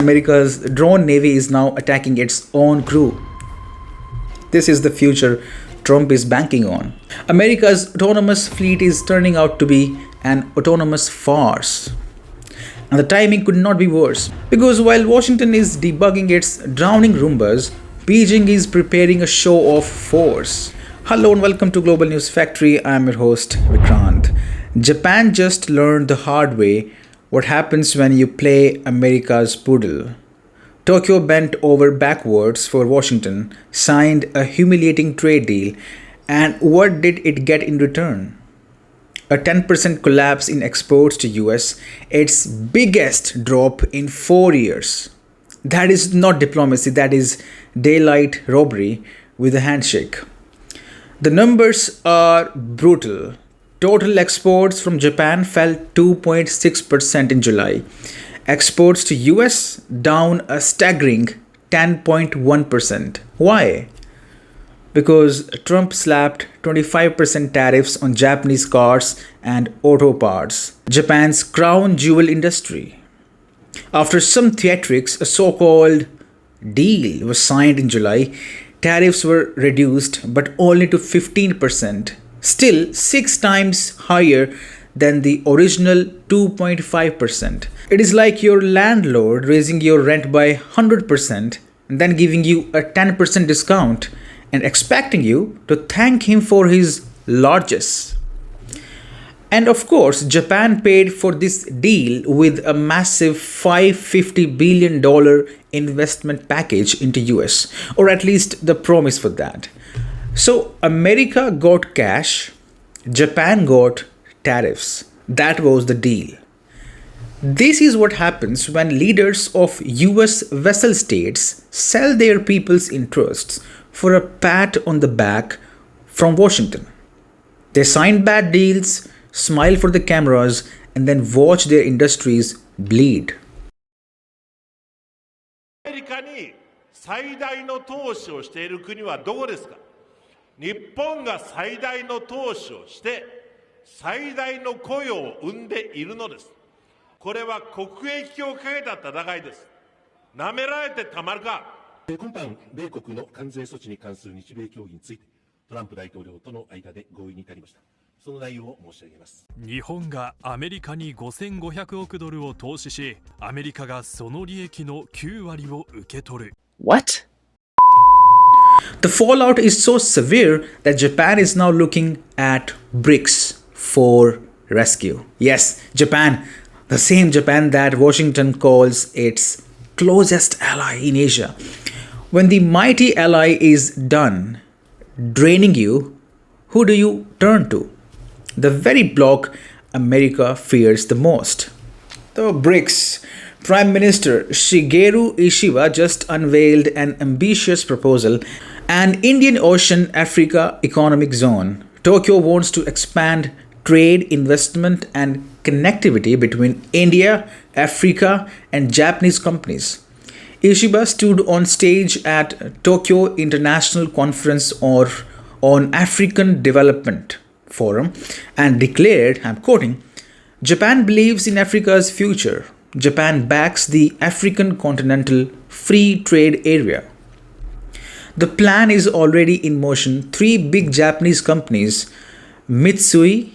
America's drone navy is now attacking its own crew. This is the future Trump is banking on. America's autonomous fleet is turning out to be an autonomous farce. And the timing could not be worse. Because while Washington is debugging its drowning Roombas, Beijing is preparing a show of force. Hello and welcome to Global News Factory. I am your host, Vikrant. Japan just learned the hard way what happens when you play America's poodle. Tokyo bent over backwards for Washington, signed a humiliating trade deal, and what did it get in return? A 10% collapse in exports to US, its biggest drop in 4 years. That is not diplomacy, that is daylight robbery with a handshake. The numbers are brutal. Total exports from Japan fell 2.6% in July. Exports to US down a staggering 10.1%. Why? Because Trump slapped 25% tariffs on Japanese cars and auto parts, Japan's crown jewel industry. After some theatrics, a so-called deal was signed in July. Tariffs were reduced, but only to 15%, still 6 times higher than the original 2.5%. It is like your landlord raising your rent by 100% and then giving you a 10% discount and expecting you to thank him for his largesse. And of course, Japan paid for this deal with a massive $550 billion investment package into US, or at least the promise for that. So America got cash, Japan got tariffs. That was the deal. This is what happens when leaders of US vassal states sell their people's interests for a pat on the back from Washington. They sign bad deals, smile for the cameras, and then watch their industries bleed. アメリカに最大の投資をしている国はどこですか？日本が最大の投資をして最大の雇用を生んでいるのです。これは国益をかけた戦いです。なめられてたまるか。今般、米国の関税措置に関する日米協議について、トランプ大統領との間で合意に至りました。その内容を申し上げます。日本がアメリカに5500億ドルを投資し、アメリカがその利益の9割を受け取る。What? The fallout is so severe that Japan is now looking at BRICS for rescue. Yes, Japan, the same Japan that Washington calls its closest ally in Asia. When the mighty ally is done draining you, who do you turn to? The very bloc America fears the most. The BRICS. Prime Minister Shigeru Ishiba just unveiled an ambitious proposal, an Indian Ocean Africa Economic Zone. Tokyo wants to expand trade, investment, and connectivity between India, Africa, and Japanese companies. Ishiba stood on stage at Tokyo International Conference on African Development Forum and declared, I'm quoting, Japan believes in Africa's future. Japan backs the African Continental Free Trade Area. The plan is already in motion. 3 big Japanese companies, Mitsui,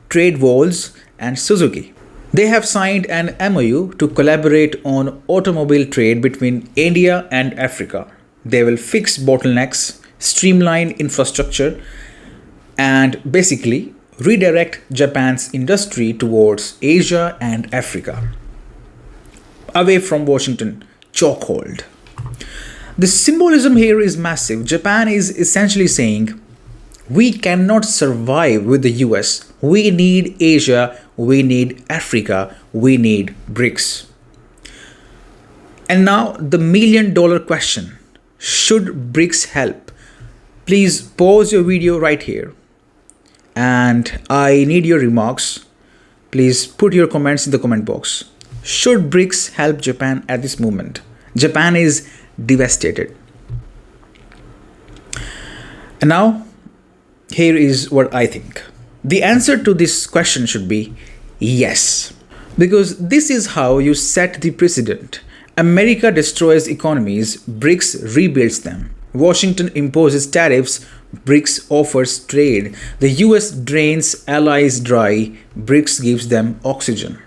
Trade Walls, and Suzuki. They have signed an MOU to collaborate on automobile trade between India and Africa. They will fix bottlenecks, streamline infrastructure, and basically redirect Japan's industry towards Asia and Africa, away from Washington chokehold. The symbolism here is massive. Japan is essentially saying, we cannot survive with the US. We need Asia, we need Africa, we need BRICS. And now the $1,000,000 question. Should BRICS help? Please pause your video right here. And I need your remarks. Please put your comments in the comment box. Should BRICS help Japan at this moment? Japan is devastated. And now, here is what I think. The answer to this question should be yes. Because this is how you set the precedent. America destroys economies, BRICS rebuilds them. Washington imposes tariffs, BRICS offers trade. The US drains allies dry, BRICS gives them oxygen.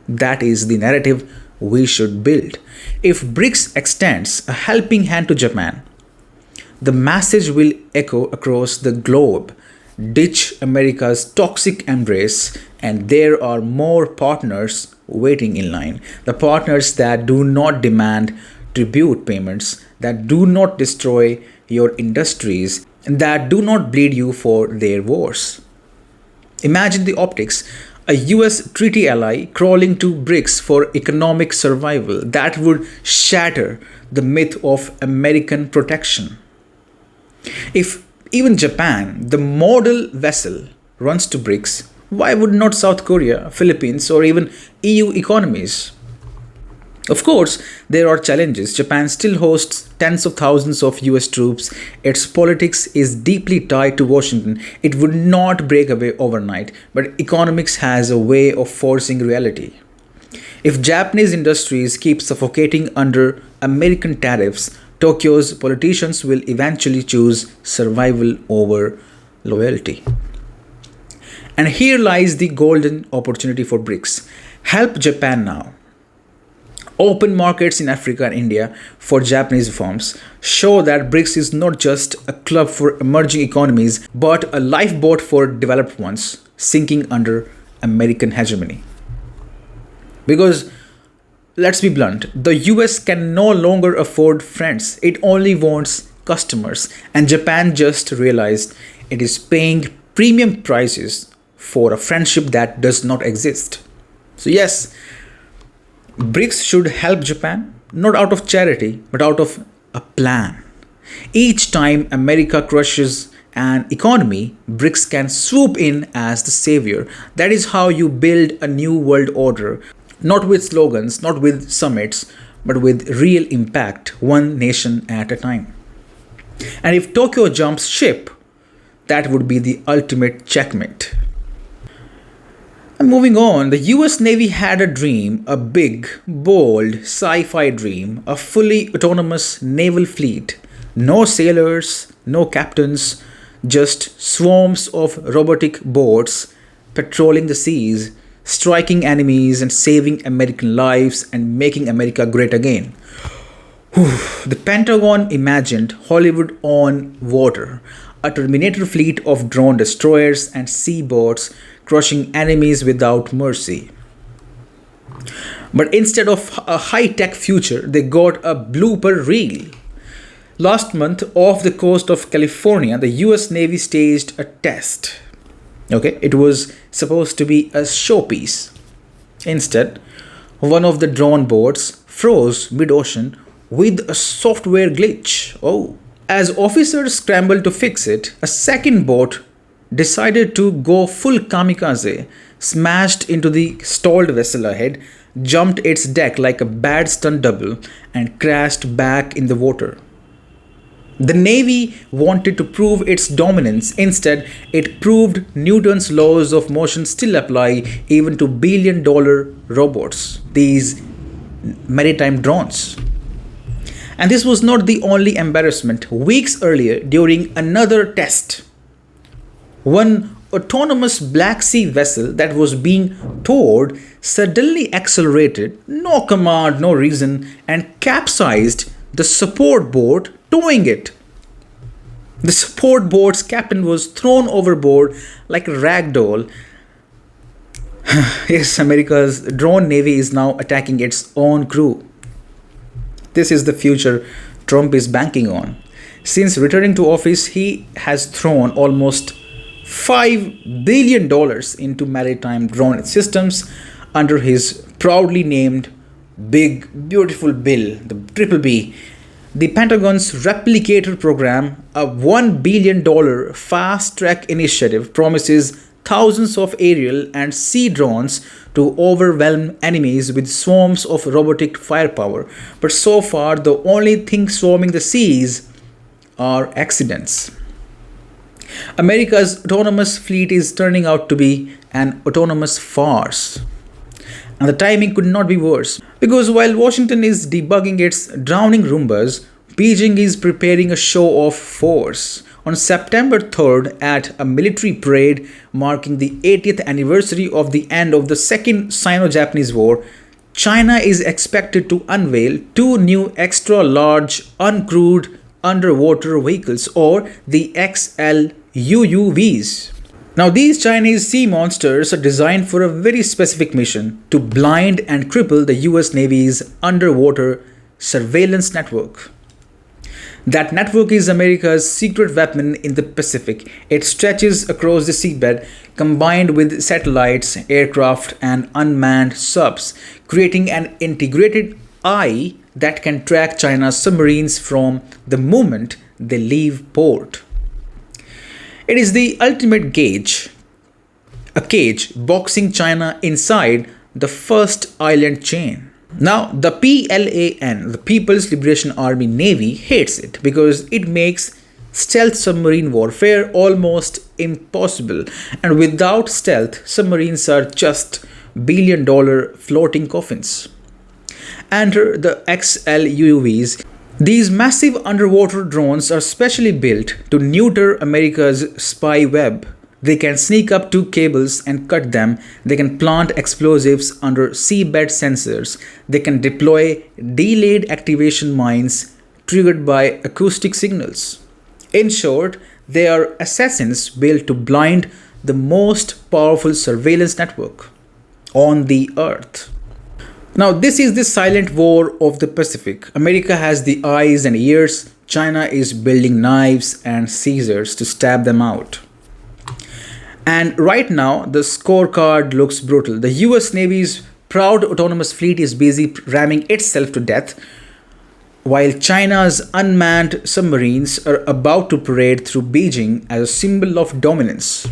That is the narrative we should build. If BRICS extends a helping hand to Japan, the message will echo across the globe. Ditch America's toxic embrace, and there are more partners waiting in line. The partners that do not demand tribute payments, that do not destroy your industries, and that do not bleed you for their wars. Imagine the optics. A US treaty ally crawling to BRICS for economic survival. That would shatter the myth of American protection. If even Japan, the model vessel, runs to BRICS, why would not South Korea, Philippines, or even EU economies? Of course, there are challenges. Japan still hosts tens of thousands of US troops. Its politics is deeply tied to Washington. It would not break away overnight, but economics has a way of forcing reality. If Japanese industries keep suffocating under American tariffs, Tokyo's politicians will eventually choose survival over loyalty. And here lies the golden opportunity for BRICS. Help Japan now. Open markets in Africa and India for Japanese firms. Show that BRICS is not just a club for emerging economies, but a lifeboat for developed ones, sinking under American hegemony. Because let's be blunt, the US can no longer afford friends, it only wants customers. And Japan just realized it is paying premium prices for a friendship that does not exist. So, yes, BRICS should help Japan, not out of charity, but out of a plan. Each time America crushes an economy, BRICS can swoop in as the savior. That is how you build a new world order. Not with slogans, not with summits, but with real impact, one nation at a time. And if Tokyo jumps ship, that would be the ultimate checkmate. And moving on, the US Navy had a dream, a big, bold, sci-fi dream, a fully autonomous naval fleet. No sailors, no captains, just swarms of robotic boats patrolling the seas, striking enemies and saving American lives and making America great again. The Pentagon imagined Hollywood on water, a Terminator fleet of drone destroyers and sea boats crushing enemies without mercy. But instead of a high-tech future, they got a blooper reel. Last month, off the coast of California, the US Navy staged a test. It was supposed to be a showpiece. Instead, one of the drone boats froze mid-ocean with a software glitch. As officers scrambled to fix it, a second boat decided to go full kamikaze, smashed into the stalled vessel ahead, jumped its deck like a bad stunt double, and crashed back in the water. The Navy wanted to prove its dominance. Instead, it proved Newton's laws of motion still apply even to billion-dollar robots, these maritime drones. And this was not the only embarrassment. Weeks earlier, during another test, one autonomous Black Sea vessel that was being towed suddenly accelerated, no command, no reason, and capsized the support boat towing it. The support boat's captain was thrown overboard like a rag doll. Yes, America's drone navy is now attacking its own crew. This is the future Trump is banking on. Since returning to office, he has thrown almost $5 billion into maritime drone systems under his proudly named Big Beautiful Bill, the Triple B. The Pentagon's Replicator program, a $1 billion fast-track initiative, promises thousands of aerial and sea drones to overwhelm enemies with swarms of robotic firepower. But so far, the only thing swarming the seas are accidents. America's autonomous fleet is turning out to be an autonomous farce. And the timing could not be worse. Because while Washington is debugging its drowning Roombas, Beijing is preparing a show of force. On September 3rd, at a military parade marking the 80th anniversary of the end of the Second Sino-Japanese War, China is expected to unveil two new extra-large uncrewed underwater vehicles, or the XLUUVs. Now, these Chinese sea monsters are designed for a very specific mission: to blind and cripple the US Navy's underwater surveillance network. That network is America's secret weapon in the Pacific. It stretches across the seabed, combined with satellites, aircraft, and unmanned subs, creating an integrated eye that can track China's submarines from the moment they leave port. It is the ultimate gauge, a cage boxing China inside the first island chain. Now, the PLAN, the People's Liberation Army Navy, hates it because it makes stealth submarine warfare almost impossible. And without stealth, submarines are just billion-dollar floating coffins. Enter the XLUUVs. These massive underwater drones are specially built to neuter America's spy web. They can sneak up to cables and cut them. They can plant explosives under seabed sensors. They can deploy delayed activation mines triggered by acoustic signals. In short, they are assassins built to blind the most powerful surveillance network on the earth. Now, this is the silent war of the Pacific. America has the eyes and ears. China is building knives and scissors to stab them out. And right now, the scorecard looks brutal. The US Navy's proud autonomous fleet is busy ramming itself to death, while China's unmanned submarines are about to parade through Beijing as a symbol of dominance.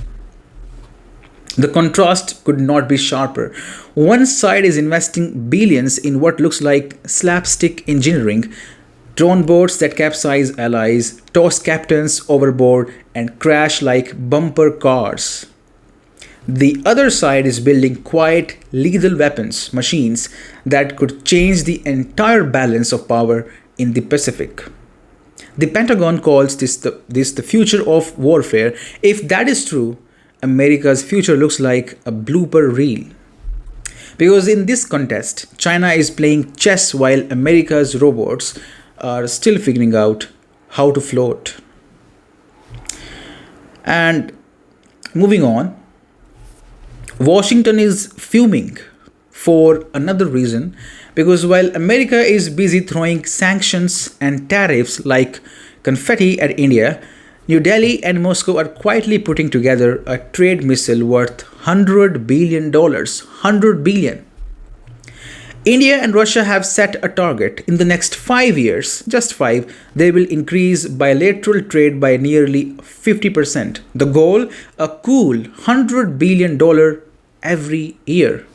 The contrast could not be sharper. One side is investing billions in what looks like slapstick engineering: drone boats that capsize allies, toss captains overboard, and crash like bumper cars. The other side is building quiet, lethal weapons machines that could change the entire balance of power in the Pacific. The Pentagon calls this the future of warfare. If that is true, America's future looks like a blooper reel. Because in this contest, China is playing chess while America's robots are still figuring out how to float. And moving on, Washington is fuming for another reason, because while America is busy throwing sanctions and tariffs like confetti at India, New Delhi and Moscow are quietly putting together a trade missile worth $100 billion. $100 billion. India and Russia have set a target. In the next 5 years, just 5, they will increase bilateral trade by nearly 50%. The goal? A cool $100 billion every year.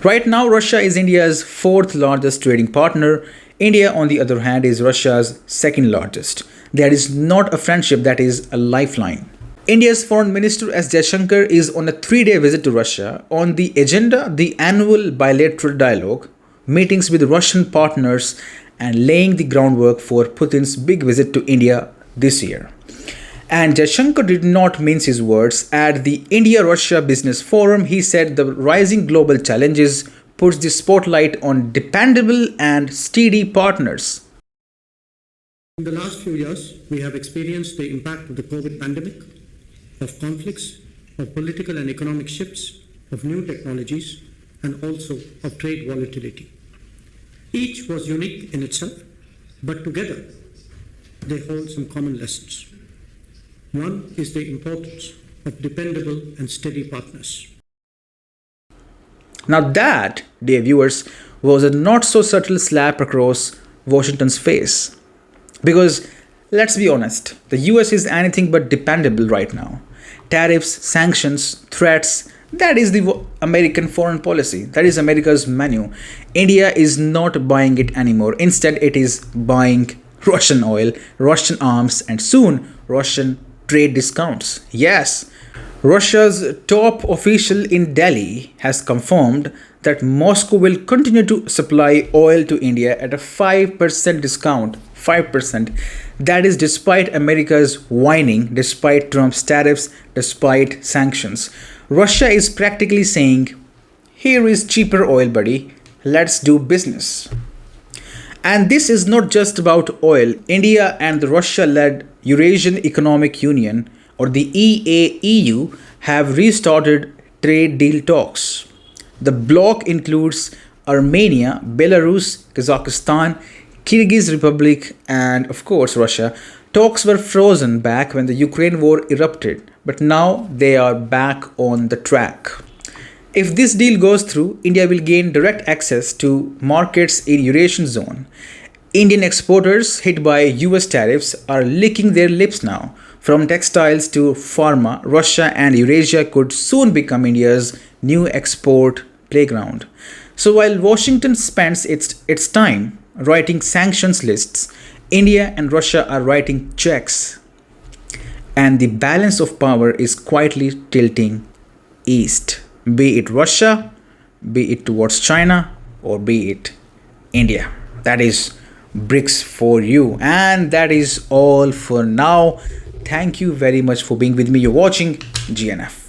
Right now, Russia is India's fourth largest trading partner. India, on the other hand, is Russia's second largest. There is not a friendship, that is a lifeline. India's Foreign Minister S. Jaishankar is on a 3-day visit to Russia. On the agenda, the annual bilateral dialogue, meetings with Russian partners, and laying the groundwork for Putin's big visit to India this year. And Jaishankar did not mince his words. At the India-Russia Business Forum, he said the rising global challenges puts the spotlight on dependable and steady partners. In the last few years, we have experienced the impact of the COVID pandemic, of conflicts, of political and economic shifts, of new technologies, and also of trade volatility. Each was unique in itself, but together they hold some common lessons. One is the importance of dependable and steady partners. Now that, dear viewers, was a not so subtle slap across Washington's face. Because let's be honest, the US is anything but dependable right now. Tariffs, sanctions, threats, that is the American foreign policy. That is America's menu. India is not buying it anymore. Instead, it is buying Russian oil, Russian arms, and soon Russian trade discounts. Yes, Russia's top official in Delhi has confirmed that Moscow will continue to supply oil to India at a 5% discount. 5%. That is despite America's whining, despite Trump's tariffs, despite sanctions. Russia is practically saying, here is cheaper oil, buddy. Let's do business. And this is not just about oil. India and the Russia-led Eurasian Economic Union, or the EAEU, have restarted trade deal talks. The bloc includes Armenia, Belarus, Kazakhstan, Kyrgyz Republic, and of course Russia. Talks were frozen back when the Ukraine war erupted, but now they are back on the track. If this deal goes through, India will gain direct access to markets in Eurasian zone. Indian exporters hit by US tariffs are licking their lips now. From textiles to pharma, Russia and Eurasia could soon become India's new export playground. So while Washington spends its time writing sanctions lists, India and Russia are writing checks. And the balance of power is quietly tilting east. Be it Russia, be it towards China, or be it India. That is BRICS for you. And that is all for now. Thank you very much for being with me. You're watching GNF.